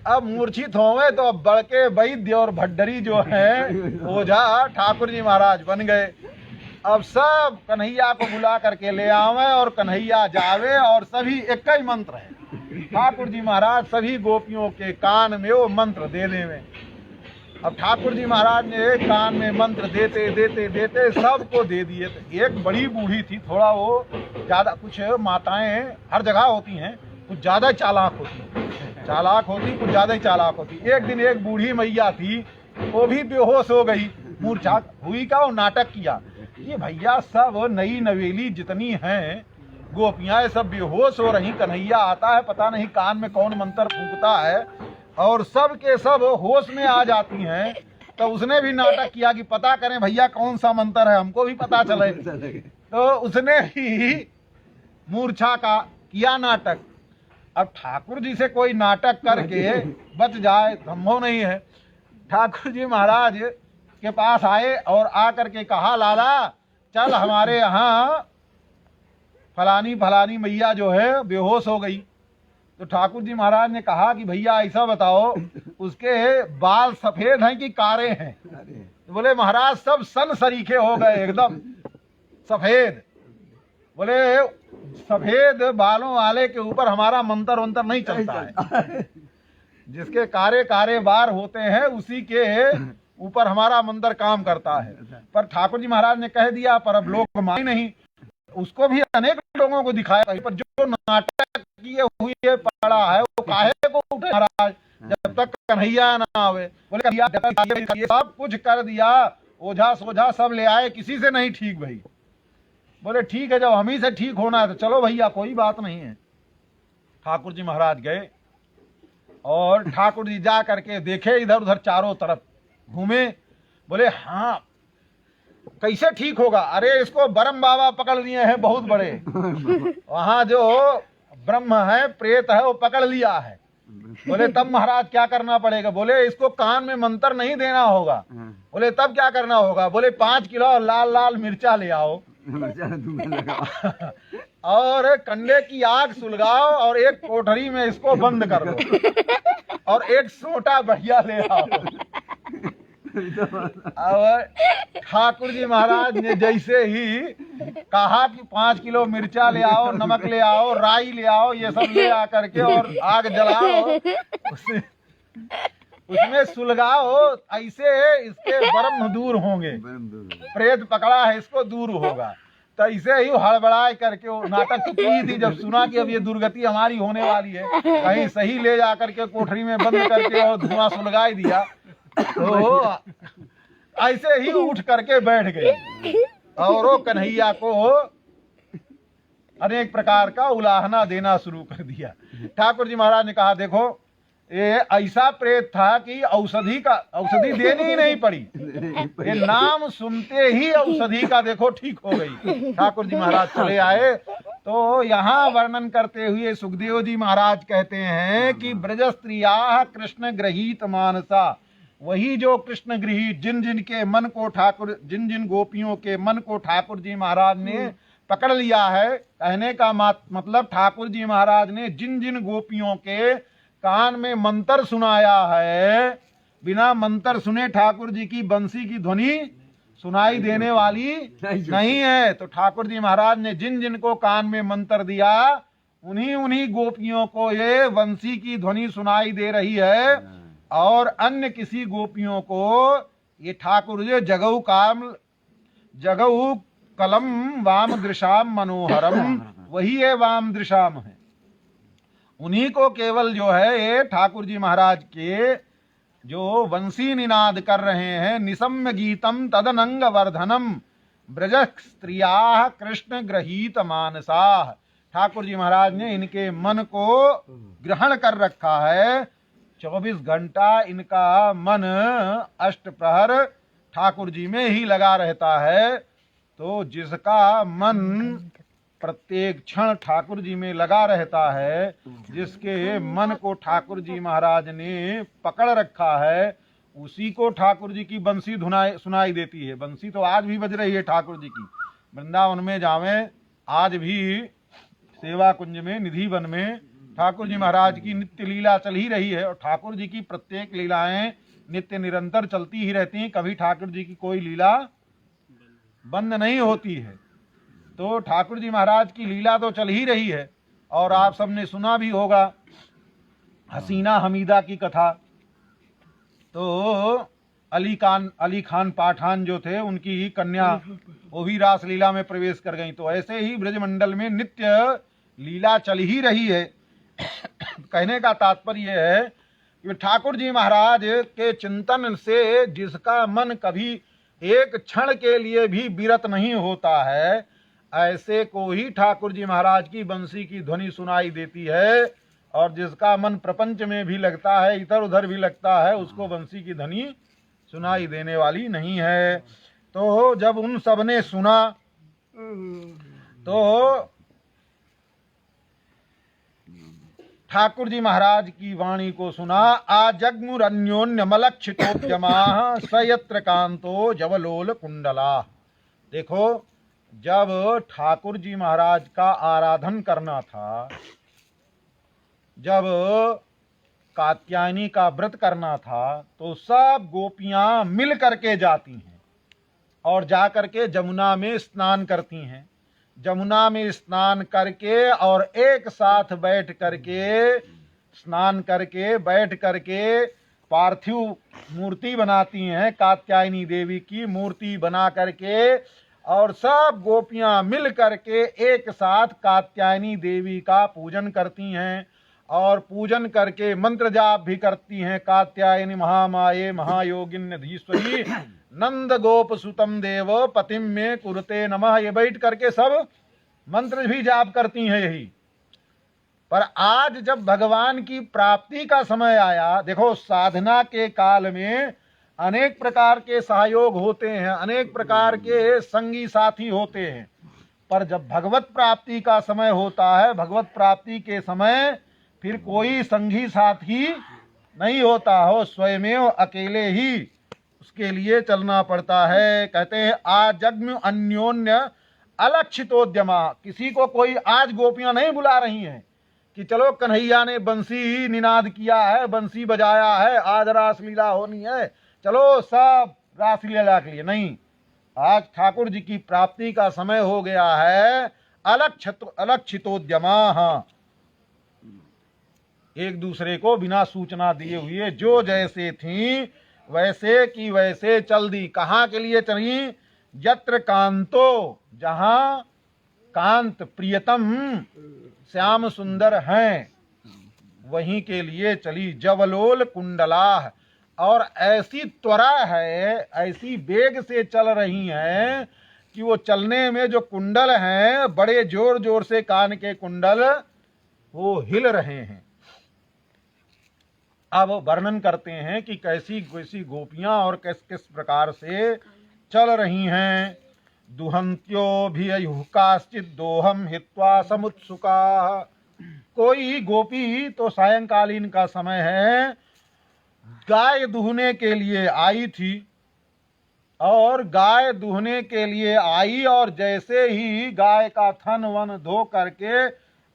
S1: अब मूर्छित होवे तो अब बड़के वैद्य और भड्डरी जो है ओझा ठाकुर जी महाराज बन गए। अब सब कन्हैया को बुला करके ले आवे और कन्हैया जावे, और सभी एक ही मंत्र है। ठाकुर जी महाराज सभी गोपियों के कान में वो मंत्र दे देवे। अब ठाकुर जी महाराज ने कान में मंत्र देते देते देते सबको दे दिए। एक बड़ी बूढ़ी थी, थोड़ा वो ज्यादा, कुछ माताएं हर जगह होती हैं, कुछ ज्यादा चालाक होती, कुछ ज्यादा ही चालाक होती। एक दिन एक बूढ़ी मैया थी, वो भी बेहोश हो गई, मूर्छा हुई का, वो नाटक किया। ये भैया सब नई नवेली जितनी हैं गोपियां सब बेहोश हो रही, कन्हैया आता है, पता नहीं कान में कौन मंत्र फूंकता है और सब के सब होश में आ जाती हैं। तो उसने भी नाटक किया कि पता करें भैया कौन सा मंत्र है, हमको भी पता चले। तो उसने भी मूर्छा का किया नाटक। अब ठाकुर जी से कोई नाटक करके बच जाए संभव नहीं है। ठाकुर जी महाराज के पास आए और आकर के कहा, लाला चल हमारे यहाँ फलानी फलानी मैया जो है बेहोश हो गई। तो ठाकुर जी महाराज ने कहा कि भैया ऐसा बताओ, उसके बाल सफेद हैं कि कारे हैं? तो बोले महाराज सब सन सरीखे हो गए, एकदम सफेद। बोले सफेद बालों वाले के ऊपर हमारा मंत्र वंत्र नहीं चलता है, जिसके कारे कारे बार होते हैं उसी के ऊपर हमारा मंत्र काम करता है। पर ठाकुर जी महाराज ने कह दिया, पर अब लोग माने नहीं। उसको भी अनेक लोगों को दिखाया, पर जो नाटक किए हुए पड़ा है वो काहे को उठे महाराज, जब तक कन्हैया ना आवे। बोले कन्हैया सब कुछ कर दिया, ओझा सोझा सब ले आए, किसी से नहीं ठीक भाई। बोले ठीक है, जब हम ही से ठीक होना है तो चलो भैया, कोई बात नहीं है। ठाकुर जी महाराज गए और ठाकुर जी जा करके देखे, इधर उधर चारों तरफ घूमे। बोले हाँ कैसे ठीक होगा? अरे इसको ब्रह्म बाबा पकड़ लिए हैं बहुत बड़े, वहां जो ब्रह्म है प्रेत है वो पकड़ लिया है। बोले तब महाराज क्या करना पड़ेगा? बोले इसको कान में मंत्र नहीं देना होगा। बोले तब क्या करना होगा? बोले 5 किलो लाल लाल मिर्चा ले आओ और कंडे की आग सुलगाओ और एक कोठरी में इसको बंद कर दो और एक सोटा बढ़िया ले आओ। और ठाकुर जी महाराज ने जैसे ही कहा कि 5 किलो मिर्चा ले आओ, नमक ले आओ, राई ले आओ, ये सब ले आकर के और आग जलाओ, उसमें सुलगाओ, ऐसे इसके ब्रह्म दूर होंगे। प्रेत पकड़ा है इसको दूर होगा। तो ऐसे ही हड़बड़ाए करके वो नाटक तो की थी। जब सुना कि अब ये दुर्गति हमारी होने वाली है, कहीं सही ले जाकर के कोठरी में बंद करके और धुआं सुलगाई दिया, तो ऐसे ही उठ करके बैठ गए और वो कन्हैया को अनेक प्रकार का उलाहना देना शुरू कर दिया। ठाकुर जी महाराज ने कहा देखो ये ऐसा प्रेत था कि औषधि देनी ही नहीं पड़ी, ये नाम सुनते ही औषधि का देखो ठीक हो गई। ठाकुर जी महाराज चले आए तो यहाँ वर्णन करते हुए सुखदेव जी महाराज कहते हैं कि ब्रज स्त्रिया कृष्ण गृहीत मानसा, वही जो कृष्ण गृहीत जिन जिन गोपियों के मन को ठाकुर जी महाराज ने पकड़ लिया है। कहने का मतलब ठाकुर जी महाराज ने जिन जिन गोपियों के कान में मंत्र सुनाया है, बिना मंत्र सुने ठाकुर जी की बंसी की ध्वनि सुनाई देने वाली नहीं है। तो ठाकुर जी महाराज ने जिन जिन को कान में मंत्र दिया उन्हीं गोपियों को ये बंसी की ध्वनि सुनाई दे रही है, और अन्य किसी गोपियों को ये ठाकुर जी जगऊ कलम वाम दृशाम मनोहरम, वही है वाम दृशाम है। उन्हीं को केवल जो है ये ठाकुर जी महाराज के जो वंशी निनाद कर रहे हैं, निसम्य गीतम तदनंग वर्धनम ब्रज स्त्रिया कृष्ण गृहीत मानसा। ठाकुर जी महाराज ने इनके मन को ग्रहण कर रखा है। 24 घंटा इनका मन अष्ट प्रहर ठाकुर जी में ही लगा रहता है। तो जिसका मन प्रत्येक क्षण ठाकुर जी में लगा रहता है, जिसके मन को ठाकुर जी महाराज ने पकड़ रखा है, उसी को ठाकुर जी की बंसी सुनाई देती है। बंसी तो आज भी बज रही है ठाकुर जी की। वृंदावन में जावें, आज भी सेवा कुंज में निधि वन में ठाकुर जी महाराज की नित्य लीला चल ही रही है, और ठाकुर जी की प्रत्येक लीलाएं नित्य निरंतर चलती ही रहती हैं। कभी ठाकुर जी की कोई लीला बंद नहीं होती है। तो ठाकुर जी महाराज की लीला तो चल ही रही है। और आप सबने सुना भी होगा हसीना हमीदा की कथा। तो अली खान पठान जो थे, उनकी कन्या वो भी रास लीला में प्रवेश कर गई। तो ऐसे ही ब्रजमंडल में नित्य लीला चल ही रही है। कहने का तात्पर्य है कि ठाकुर जी महाराज के चिंतन से जिसका मन कभी एक क्षण के लिए भी विरत नहीं होता है, ऐसे को ही ठाकुर जी महाराज की बंसी की ध्वनि सुनाई देती है। और जिसका मन प्रपंच में भी लगता है, इधर उधर भी लगता है, उसको बंसी की ध्वनि सुनाई देने वाली नहीं है। तो जब उन सब ने सुना तो ठाकुर जी महाराज की वाणी को सुना। आजग्मुरन्योन्य मलक्षितोद्यमाः सयत्र कांतो जवलोल कुंडला। देखो, जब ठाकुर जी महाराज का आराधन करना था, जब कात्यायनी का व्रत करना था, तो सब गोपियां मिल करके जाती हैं और जाकर के जमुना में स्नान करती हैं। जमुना में स्नान करके और एक साथ बैठ करके स्नान करके बैठ करके पार्थिव मूर्ति बनाती हैं, कात्यायनी देवी की मूर्ति बना करके, और सब गोपियां मिल करके एक साथ कात्यायनी देवी का पूजन करती हैं। और पूजन करके मंत्र जाप भी करती हैं। कात्यायनी महामाये महायोगिन्यधीश्वरी नंद गोप सुतम देव पतिम में कुरुते नमः, ये बैठ करके सब मंत्र भी जाप करती हैं यही। पर आज जब भगवान की प्राप्ति का समय आया, देखो साधना के काल में अनेक प्रकार के सहयोग होते हैं, अनेक प्रकार के संगी साथी होते हैं, पर जब भगवत प्राप्ति का समय होता है, भगवत प्राप्ति के समय फिर कोई संगी साथी नहीं होता हो, स्वयमेव अकेले ही उसके लिए चलना पड़ता है। कहते हैं आजग्म अन्योन्य अलक्षितोद्यमा। किसी को कोई आज गोपियां नहीं बुला रही हैं कि चलो कन्हैया ने बंसी निनाद किया है, बंसी बजाया है, आज रासलीला होनी है, चलो सब रासलीला के लिए नहीं। आज ठाकुर जी की प्राप्ति का समय हो गया है। अलक्षितोद्यमा, हाँ, एक दूसरे को बिना सूचना दिए हुए जो जैसे थी वैसे की वैसे चल दी। कहाँ के लिए चली? यत्र कांतो, जहां कांत प्रियतम श्याम सुंदर हैं, वहीं के लिए चली। जवलोल कुंडला, और ऐसी त्वरा है, ऐसी वेग से चल रही हैं कि वो चलने में जो कुंडल हैं, बड़े जोर जोर से कान के कुंडल वो हिल रहे हैं। अब वर्णन करते हैं कि कैसी कैसी गोपियां और किस किस प्रकार से चल रही हैं। दुहंत्यो भी काश्चित दोहम हित्वा समुत्सुका। कोई गोपी तो सायंकालीन का समय है, गाय दुहने के लिए आई थी, और गाय दुहने के लिए आई और जैसे ही गाय का थन वन धो करके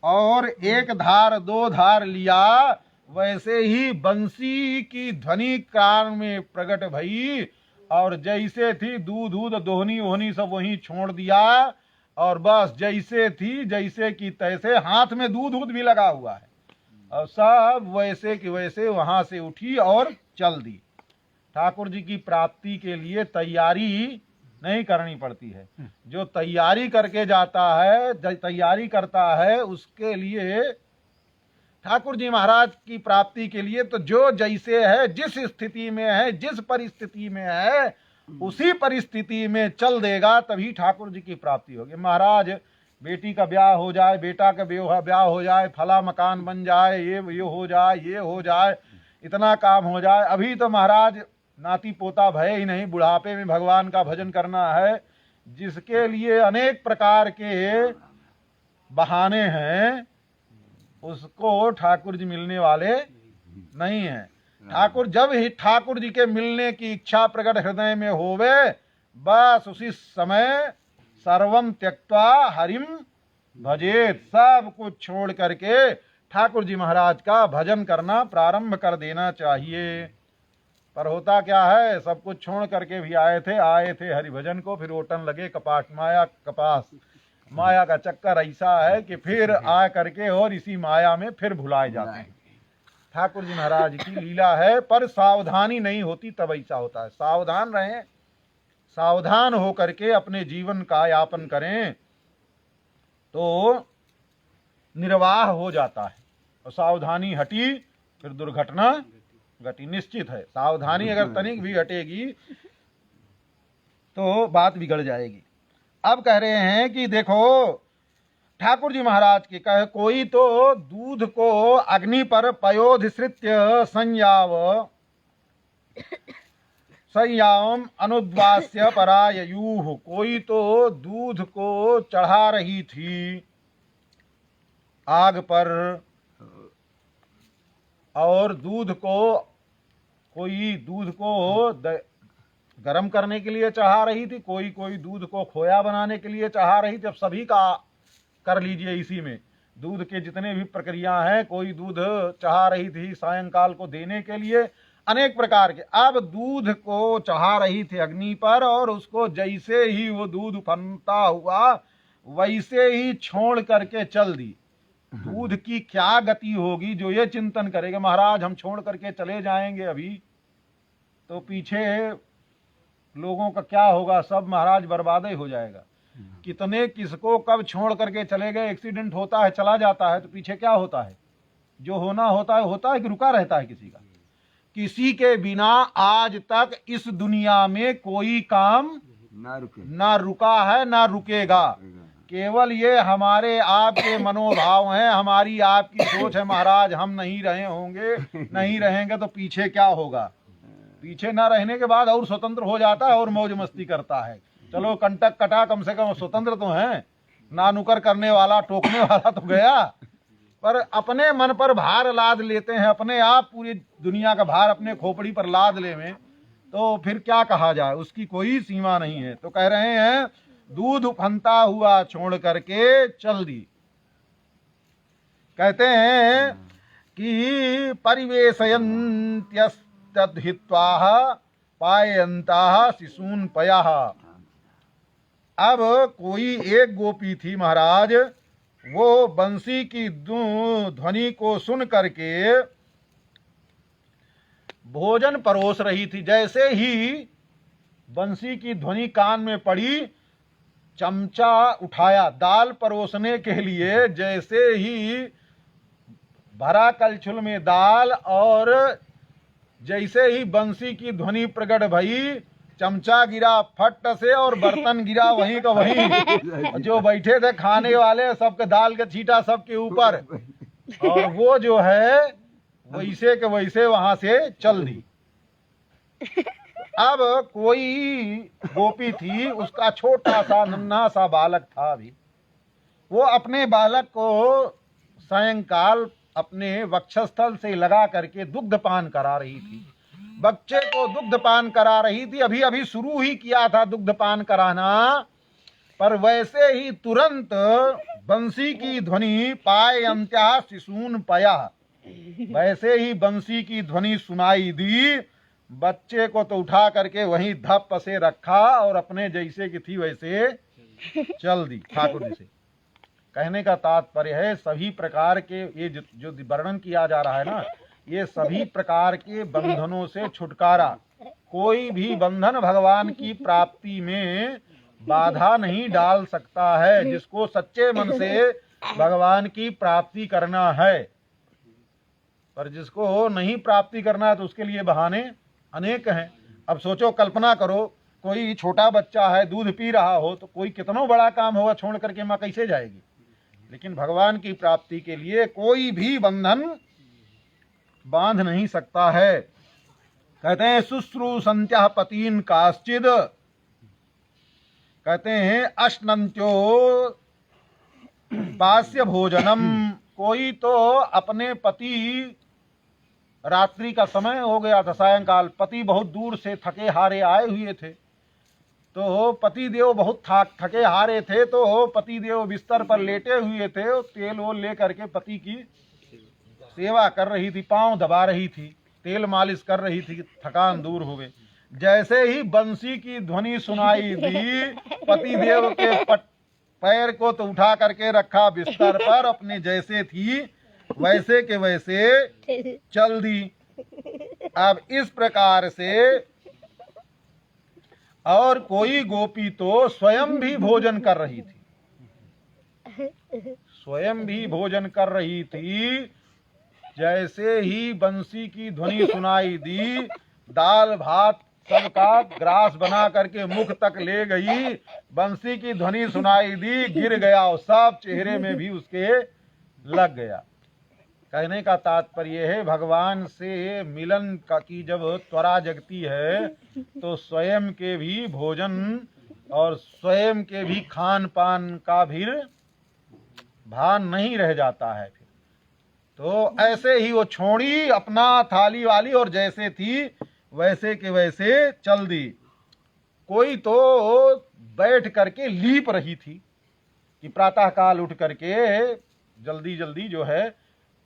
S1: और एक धार दो धार लिया, वैसे ही बंसी की ध्वनि कान में प्रकट भई, और जैसे थी दूध दूध दोहनी ओहनी सब वहीं छोड़ दिया, और बस जैसे थी जैसे कि तैसे, हाथ में दूध दूध भी लगा हुआ है, और सब वैसे कि वैसे वहां से उठी और चल दी। ठाकुर जी की प्राप्ति के लिए तैयारी नहीं करनी पड़ती है। जो तैयारी करके जाता है, तैयारी करता है, उसके लिए ठाकुर जी महाराज की प्राप्ति के लिए तो जो जैसे है, जिस स्थिति में है, जिस परिस्थिति में है, उसी परिस्थिति में चल देगा, तभी ठाकुर जी की प्राप्ति होगी। महाराज बेटी का ब्याह हो जाए, बेटा का ब्याह हो जाए, फला मकान बन जाए, ये हो जाए, ये हो जाए, इतना काम हो जाए, अभी तो महाराज नाती पोता भय ही नहीं, बुढ़ापे में भगवान का भजन करना है, जिसके लिए अनेक प्रकार के बहाने हैं, उसको ठाकुर जी मिलने वाले नहीं हैं। ठाकुर जब ही ठाकुर जी के मिलने की इच्छा प्रकट हृदय में होवे, बस उसी समय सर्वम त्यक्त्वा हरिम भजेत, सब कुछ छोड़ करके ठाकुर जी महाराज का भजन करना प्रारंभ कर देना चाहिए। पर होता क्या है, सब कुछ छोड़ करके भी आए थे हरिभजन को, फिर ओटन लगे कपाट माया कपास। माया का चक्कर ऐसा है कि फिर आ करके और इसी माया में फिर भुलाए जाते हैं। ठाकुर जी महाराज की लीला है, पर सावधानी नहीं होती तब ऐसा होता है। सावधान रहें, सावधान हो करके अपने जीवन का यापन करें तो निर्वाह हो जाता है, और सावधानी हटी फिर दुर्घटना घटी, निश्चित है। सावधानी अगर तनिक भी हटेगी तो बात बिगड़ जाएगी। अब कह रहे हैं कि देखो ठाकुर जी महाराज की कहे, कोई तो दूध को अग्नि पर पयोधिसृत्य संयाम अनुद्वास्य पराययूह। कोई तो दूध को चढ़ा रही थी आग पर, और दूध को कोई दूध को गरम करने के लिए चढ़ा रही थी, कोई दूध को खोया बनाने के लिए चढ़ा रही थी। अब सभी का कर लीजिए इसी में, दूध के जितने भी प्रक्रिया हैं, कोई दूध चढ़ा रही थी सायंकाल को देने के लिए, अनेक प्रकार के। अब दूध को चढ़ा रही थी अग्नि पर, और उसको जैसे ही वो दूध उफनता हुआ वैसे ही छोड़ करके चल दी। दूध की क्या गति होगी, जो ये चिंतन करेगा महाराज हम छोड़ करके चले जाएंगे अभी, तो पीछे लोगों का क्या होगा, सब महाराज बर्बाद ही हो जाएगा। कितने किसको कब छोड़ करके चले गए, एक्सीडेंट होता है, चला जाता है, तो पीछे क्या होता है, जो होना होता है कि रुका रहता है किसी का। किसी के बिना आज तक इस दुनिया में कोई काम ना रुका है ना रुकेगा। केवल ये हमारे आपके मनोभाव हैं, हमारी आपकी सोच है महाराज हम नहीं रहे होंगे, नहीं रहेंगे तो पीछे क्या होगा। पीछे ना रहने के बाद और स्वतंत्र हो जाता है और मौज मस्ती करता है। चलो कंटक कटा, कम से कम स्वतंत्र तो हैं, ना नुकर करने वाला टोकने वाला तो गया। पर अपने मन पर भार लाद लेते हैं, अपने आप पूरी दुनिया का भार अपने खोपड़ी पर लाद ले में, तो फिर क्या कहा जाए, उसकी कोई सीमा नहीं है। तो कह रहे हैं दूध उफनता हुआ छोड़ करके चल दी। कहते हैं कि परिवेशयन्त्यस्तद्हित्वाः पायन्ताः शिशून् पयः। अब कोई एक गोपी थी महाराज, वो बंसी की ध्वनि को सुन करके भोजन परोस रही थी। जैसे ही बंसी की ध्वनि कान में पड़ी, चमचा उठाया दाल परोसने के लिए, जैसे ही भरा कलछुल में दाल, और जैसे ही बंसी की ध्वनि प्रकट भई, चमचा गिरा फट से और बर्तन गिरा वहीं का वहीं। जो बैठे थे खाने वाले सबके दाल के छींटा सबके ऊपर, और वो जो है वैसे के वैसे वहां से चल दी। अब कोई गोपी थी, उसका छोटा सा नन्हा सा बालक था अभी। वो अपने बालक को सायंकाल अपने वक्षस्थल से लगा करके दुग्धपान करा रही थी। बच्चे को दुग्धपान करा रही थी, अभी अभी शुरू ही किया था दुग्धपान कराना, पर वैसे ही तुरंत बंसी की ध्वनि पाए अंत्या शिशून पया, वैसे ही बंसी की ध्वनि सुनाई दी। बच्चे को तो उठा करके वहीं धप से रखा और अपने जैसे की थी वैसे चल दी। ठाकुर जी से कहने का तात्पर्य है सभी प्रकार के ये जो वर्णन किया जा रहा है ना, ये सभी प्रकार के बंधनों से छुटकारा। कोई भी बंधन भगवान की प्राप्ति में बाधा नहीं डाल सकता है। जिसको सच्चे मन से भगवान की प्राप्ति करना है, पर जिसको नहीं प्राप्ति करना है तो उसके लिए बहाने अनेक हैं। अब सोचो, कल्पना करो, कोई छोटा बच्चा है दूध पी रहा हो तो कोई कितना बड़ा काम होगा, छोड़ करके माँ कैसे जाएगी। लेकिन भगवान की प्राप्ति के लिए कोई भी बंधन बांध नहीं सकता है। कहते हैं शुश्रूषन्त्या पतीन काश्चिद, कहते हैं अश्नन्त्यो पास्य भोजनम। कोई तो अपने पति, रात्रि का समय हो गया था, सायंकाल, पति बहुत दूर से थके हारे आए हुए थे, तो पति देव बहुत थके हारे थे, तो पति देव बिस्तर पर लेटे हुए थे, तेल वो ले करके पति की सेवा कर रही थी, पांव दबा रही थी, तेल मालिश कर रही थी, थकान दूर हो गई। जैसे ही बंसी की ध्वनि सुनाई दी, पति देव के पैर को तो उठा करके रखा बिस्तर पर, अपने जैसे थी वैसे के वैसे चल दी। अब इस प्रकार से, और कोई गोपी तो स्वयं भी भोजन कर रही थी, स्वयं भी भोजन कर रही थी। जैसे ही बंसी की ध्वनि सुनाई दी, दाल भात सबका ग्रास बना करके मुख तक ले गई। बंसी की ध्वनि सुनाई दी, गिर गया और सब चेहरे में भी उसके लग गया। कहने का तात्पर्य है भगवान से मिलन की जब त्वरा जगती है तो स्वयं के भी भोजन और स्वयं के भी खान पान का भी भान नहीं रह जाता है। फिर तो ऐसे ही वो छोड़ी अपना थाली वाली और जैसे थी वैसे के वैसे चल दी। कोई तो बैठ करके लीप रही थी कि प्रातः काल उठ करके जल्दी जल्दी जो है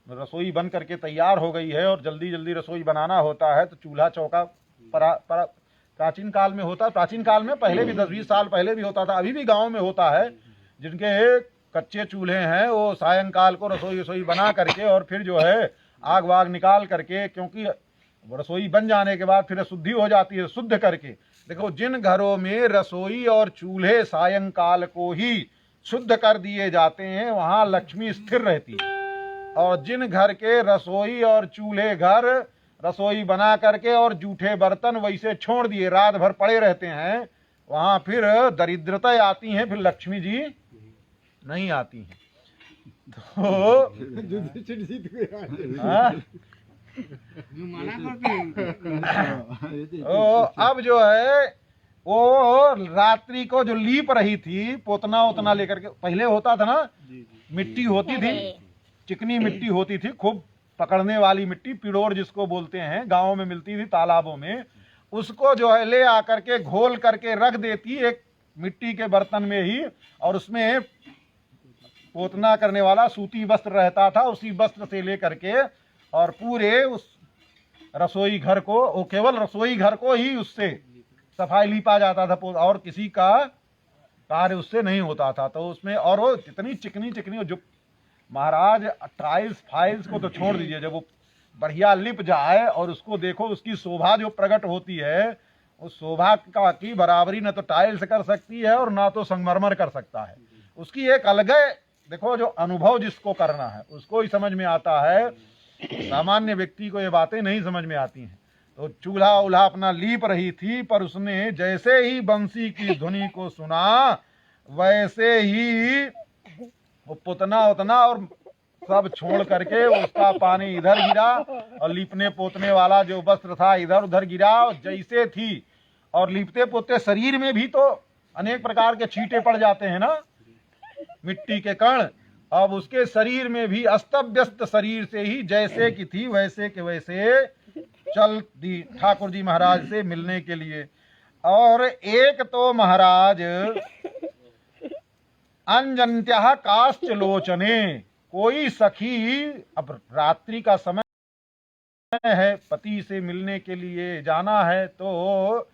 S1: रसोई बन करके तैयार हो गई है और जल्दी जल्दी रसोई बनाना होता है, तो चूल्हा चौका प्राचीन काल में होता है। प्राचीन काल में पहले भी 10-20 साल पहले भी होता था, अभी भी गांव में होता है। जिनके कच्चे चूल्हे हैं वो सायंकाल को रसोई बना करके और फिर जो है आग वाग निकाल करके, क्योंकि रसोई बन जाने के बाद फिर शुद्धि हो जाती है, शुद्ध करके। देखो, जिन घरों में रसोई और चूल्हे सायंकाल को ही शुद्ध कर दिए जाते हैं वहां लक्ष्मी स्थिर रहती है, और जिन घर के रसोई और चूल्हे घर रसोई बना करके और जूठे बर्तन वैसे छोड़ दिए रात भर पड़े रहते हैं, वहां फिर दरिद्रता आती है, फिर लक्ष्मी जी नहीं आती हैं। तो अब जो है वो रात्रि को जो लीप रही थी पोतना उतना लेकर के, पहले होता था ना, मिट्टी होती थी, चिकनी मिट्टी होती थी, खूब पकड़ने वाली मिट्टी, पिड़ोर जिसको बोलते हैं, गांवों में मिलती थी तालाबों में। उसको जो है ले आकर के घोल करके रख देती एक मिट्टी के बर्तन में ही, और उसमें पोतना करने वाला सूती वस्त्र रहता था, उसी वस्त्र से लेकर के और पूरे उस रसोई घर को, वो केवल रसोई घर को ही उससे सफाई लीपा जाता था, और किसी का कार्य उससे नहीं होता था। तो उसमें और वो इतनी चिकनी चिकनी, जो महाराज टाइल्स फाइल्स को तो छोड़ दीजिए, जब वो बढ़िया लिप जाए और उसको देखो, उसकी शोभा जो प्रकट होती है, उस शोभा का की बराबरी न तो टाइल्स कर सकती है और ना तो संगमरमर कर सकता है। उसकी एक अलग, देखो, जो अनुभव जिसको करना है उसको ही समझ में आता है, सामान्य व्यक्ति को ये बातें नहीं समझ में आती हैं। तो चूल्हा उल्हा अपना लीप रही थी, पर उसने जैसे ही बंसी की धुनी को सुना वैसे ही वो पुतना उतना और सब छोड़ करके उसका पानी इधर गिरा और लीपने पोतने वाला जो वस्त्र था इधर उधर गिरा। जैसे थी, और लीपते पोतते शरीर में भी तो अनेक प्रकार के छींटे पड़ जाते हैं ना, मिट्टी के कण। अब उसके शरीर में भी अस्त व्यस्त शरीर से ही जैसे की थी वैसे के वैसे चल दी ठाकुर जी महाराज से मिलने के लिए। और एक तो महाराज अंजन्त्या काश्चलोचने, कोई सखी, अब रात्रि का समय है, पति से मिलने के लिए जाना है, तो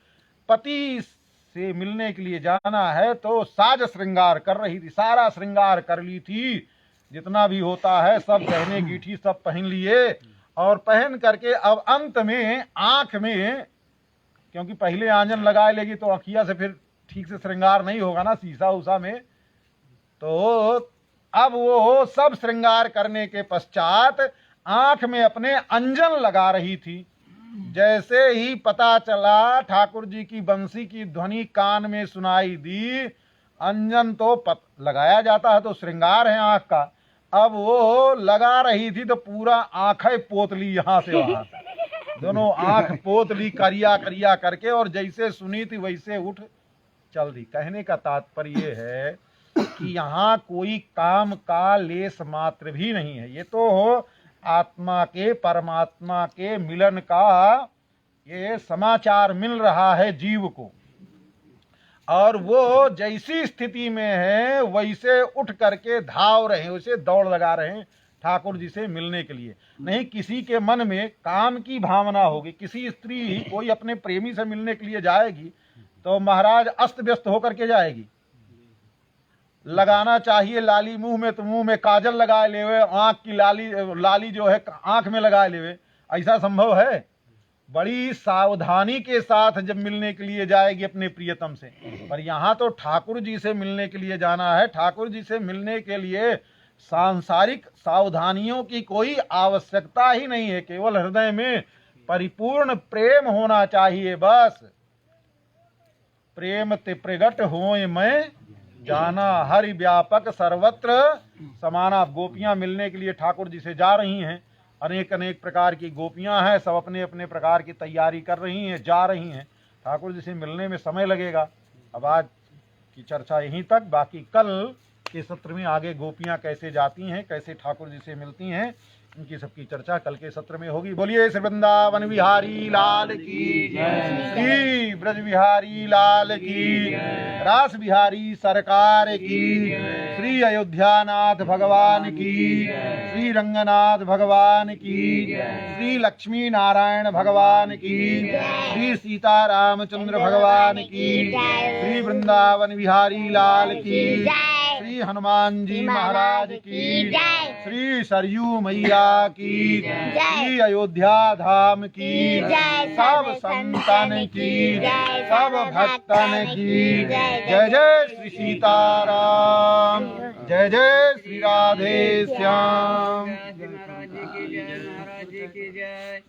S1: पति से मिलने के लिए जाना है तो साज श्रृंगार कर रही थी, सारा श्रृंगार कर ली थी, जितना भी होता है सब गहने गीठी सब पहन लिए। और पहन करके अब अंत में आंख में, क्योंकि पहले आंजन लगा लेगी तो अखिया से फिर ठीक से श्रृंगार नहीं होगा ना शीशा उषा में, तो अब वो सब श्रृंगार करने के पश्चात आंख में अपने अंजन लगा रही थी। जैसे ही पता चला ठाकुर जी की बंसी की ध्वनि कान में सुनाई दी, अंजन तो लगाया जाता है तो श्रृंगार है आंख का, अब वो लगा रही थी तो पूरा आंखें पोत ली यहाँ से वहां, दोनों आंख पोत ली करिया करिया करके, और जैसे सुनी थी वैसे उठ चल दी। कहने का तात्पर्य है कि यहाँ कोई काम का लेस मात्र भी नहीं है, ये तो आत्मा के परमात्मा के मिलन का ये समाचार मिल रहा है जीव को, और वो जैसी स्थिति में है वैसे उठ करके धाव रहे, उसे दौड़ लगा रहे हैं ठाकुर जी से मिलने के लिए। नहीं किसी के मन में काम की भावना होगी, किसी स्त्री कोई अपने प्रेमी से मिलने के लिए जाएगी तो महाराज अस्त व्यस्त होकर के जाएगी, लगाना चाहिए लाली मुंह में तो मुंह में काजल लगाए लेवे, आंख की लाली जो है आंख में लगाए लेवे, ऐसा संभव है? बड़ी सावधानी के साथ जब मिलने के लिए जाएगी अपने प्रियतम से। पर यहाँ तो ठाकुर जी से मिलने के लिए जाना है, ठाकुर जी से मिलने के लिए सांसारिक सावधानियों की कोई आवश्यकता ही नहीं है, केवल हृदय में परिपूर्ण प्रेम होना चाहिए। बस प्रेम ते प्रगट होए मैं जाना, हरि व्यापक सर्वत्र समाना। गोपियां मिलने के लिए ठाकुर जी से जा रही हैं, अनेक अनेक प्रकार की गोपियां हैं, सब अपने अपने प्रकार की तैयारी कर रही हैं, जा रही हैं। ठाकुर जी से मिलने में समय लगेगा। अब आज की चर्चा यहीं तक, बाकी कल के सत्र में आगे गोपियां कैसे जाती हैं, कैसे ठाकुर जी से मिलती हैं, इनकी सबकी चर्चा कल के सत्र में होगी। बोलिए श्री वृंदावन बिहारी लाल की जय, श्री ब्रज बिहारी लाल की, रास बिहारी सरकार की, श्री अयोध्यानाथ भगवान की, श्री रंगनाथ भगवान की, श्री लक्ष्मी नारायण भगवान की, श्री सीता रामचंद्र भगवान की, श्री वृंदावन बिहारी लाल की, श्री हनुमान जी महाराज की, श्री सरयू मैया की, श्री अयोध्या धाम की, सब संतन की, सब भक्तन की, जय जय श्री सीताराम, जय जय श्री राधे श्याम।
S2: महाराज की जय, महाराज की जय।